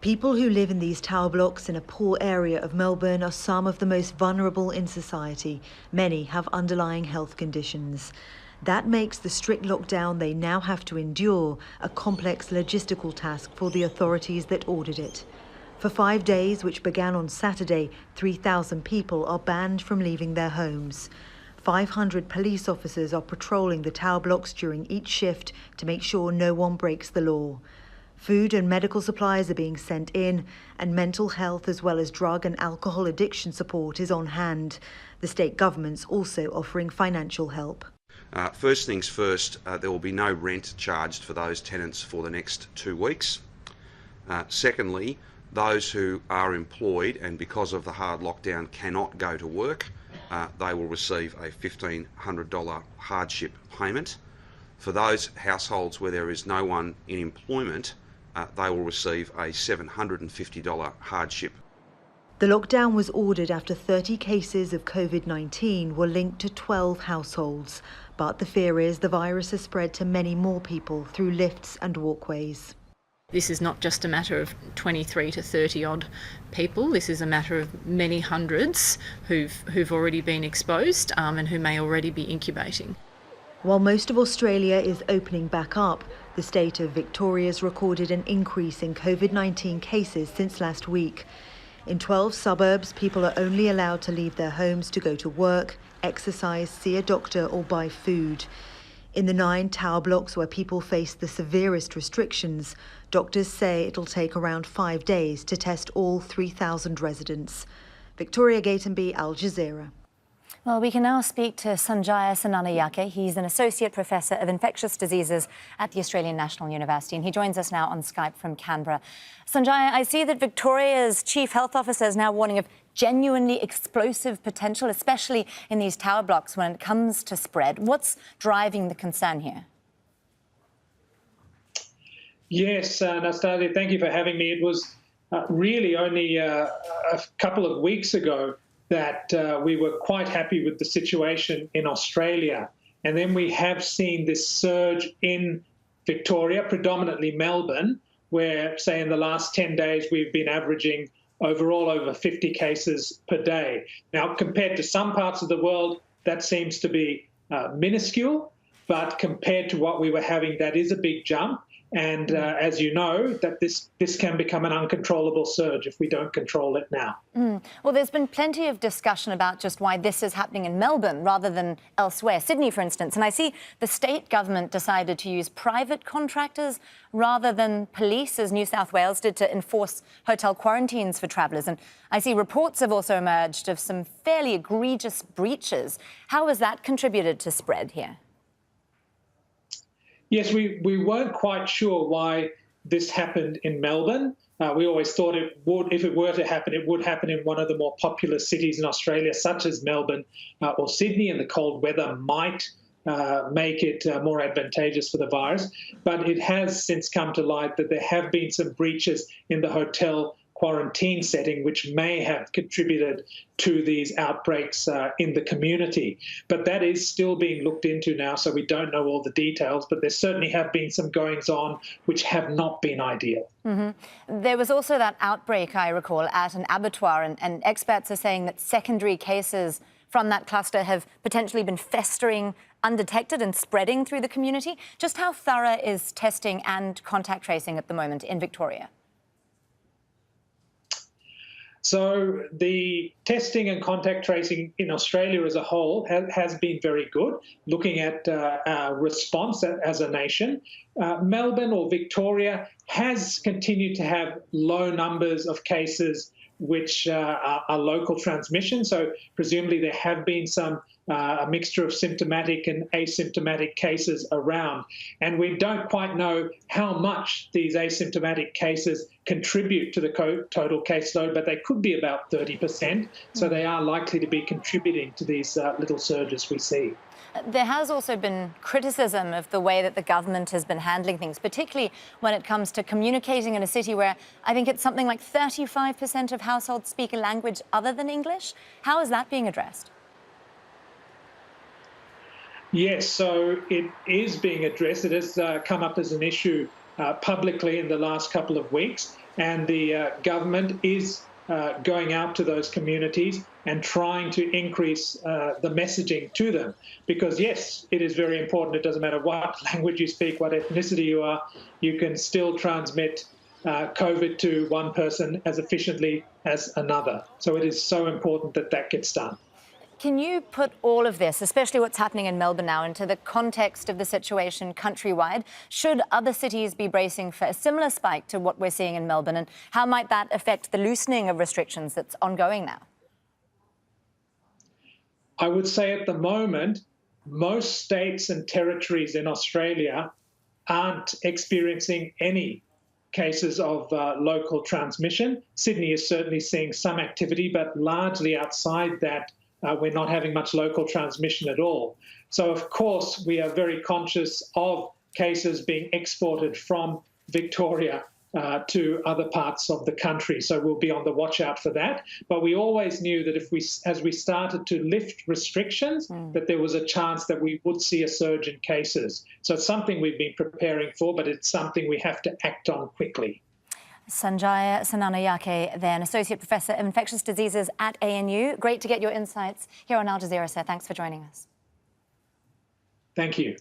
People who live in these tower blocks in a poor area of Melbourne are some of the most vulnerable in society. Many have underlying health conditions. That makes the strict lockdown they now have to endure a complex logistical task for the authorities that ordered it. For 5 days, which began on Saturday, 3,000 people are banned from leaving their homes. 500 police officers are patrolling the tower blocks during each shift to make sure no one breaks the law. Food and medical supplies are being sent in, and mental health as well as drug and alcohol addiction support is on hand. The state government's also offering financial help. First things first, there will be no rent charged for those tenants for the next 2 weeks. Secondly, those who are employed and because of the hard lockdown cannot go to work, they will receive a $1,500 hardship payment. For those households where there is no one in employment, they will receive a $750 hardship. The lockdown was ordered after 30 cases of COVID-19 were linked to 12 households, but the fear is the virus has spread to many more people through lifts and walkways. This is not just a matter of 23 to 30 odd people. This is a matter of many hundreds who've already been exposed and who may already be incubating. While most of Australia is opening back up, the state of Victoria's recorded an increase in COVID-19 cases since last week. In 12 suburbs, people are only allowed to leave their homes to go to work, exercise, see a doctor or buy food. In the 9 tower blocks where people face the severest restrictions, doctors say it'll take around 5 days to test all 3,000 residents. Victoria Gatenby, Al Jazeera. Well, we can now speak to Sanjaya Sananayake. He's an Associate Professor of Infectious Diseases at the Australian National University, and he joins us now on Skype from Canberra. Sanjaya, I see that Victoria's Chief Health Officer is now warning of genuinely explosive potential, especially in these tower blocks when it comes to spread. What's driving the concern here? Yes, Nastasia, thank you for having me. It was really only a couple of weeks ago that we were quite happy with the situation in Australia. And then we have seen this surge in Victoria, predominantly Melbourne, where, say, in the last 10 days, we've been averaging overall over 50 cases per day. Now, compared to some parts of the world, that seems to be minuscule, but compared to what we were having, that is a big jump. And as you know, that this can become an uncontrollable surge if we don't control it now. Well, there's been plenty of discussion about just why this is happening in Melbourne rather than elsewhere, Sydney, for instance. And I see the state government decided to use private contractors rather than police, as New South Wales did, to enforce hotel quarantines for travellers. And I see reports have also emerged of some fairly egregious breaches. How has that contributed to spread here? Yes, we weren't quite sure why this happened in Melbourne. We always thought it would, if it were to happen, it would happen in one of the more populous cities in Australia, such as Melbourne or Sydney, and the cold weather might make it more advantageous for the virus. But it has since come to light that there have been some breaches in the hotel quarantine setting, which may have contributed to these outbreaks in the community. But that is still being looked into now, so we don't know all the details, but there certainly have been some goings-on which have not been ideal. There was also that outbreak, I recall, at an abattoir, and experts are saying that secondary cases from that cluster have potentially been festering undetected and spreading through the community. Just how thorough is testing and contact tracing at the moment in Victoria? So the testing and contact tracing in Australia as a whole has been very good, looking at our response as a nation. Melbourne or Victoria has continued to have low numbers of cases which are local transmission. So presumably there have been some a mixture of symptomatic and asymptomatic cases around. And we don't quite know how much these asymptomatic cases contribute to the total caseload, but they could be about 30%. So they are likely to be contributing to these little surges we see. There has also been criticism of the way that the government has been handling things, particularly when it comes to communicating in a city where I think it's something like 35% of households speak a language other than English. How is that being addressed? Yes, so it is being addressed. It has come up as an issue publicly in the last couple of weeks. and the government is going out to those communities and trying to increase the messaging to them. Because yes, it is very important. It doesn't matter what language you speak, what ethnicity you are, you can still transmit COVID to one person as efficiently as another. So it is so important that that gets done. Can you put all of this, especially what's happening in Melbourne now, into the context of the situation countrywide? Should other cities be bracing for a similar spike to what we're seeing in Melbourne? And how might that affect the loosening of restrictions that's ongoing now? I would say at the moment, most states and territories in Australia aren't experiencing any cases of local transmission. Sydney is certainly seeing some activity, but largely outside that, we're not having much local transmission at all. So, of course, we are very conscious of cases being exported from Victoria to other parts of the country. So we'll be on the watch out for that. But we always knew that as we started to lift restrictions, that there was a chance that we would see a surge in cases. So it's something we've been preparing for, but it's something we have to act on quickly. Sanjaya Sananayake, then Associate Professor of Infectious Diseases at ANU. Great to get your insights here on Al Jazeera, sir. Thanks for joining us. Thank you.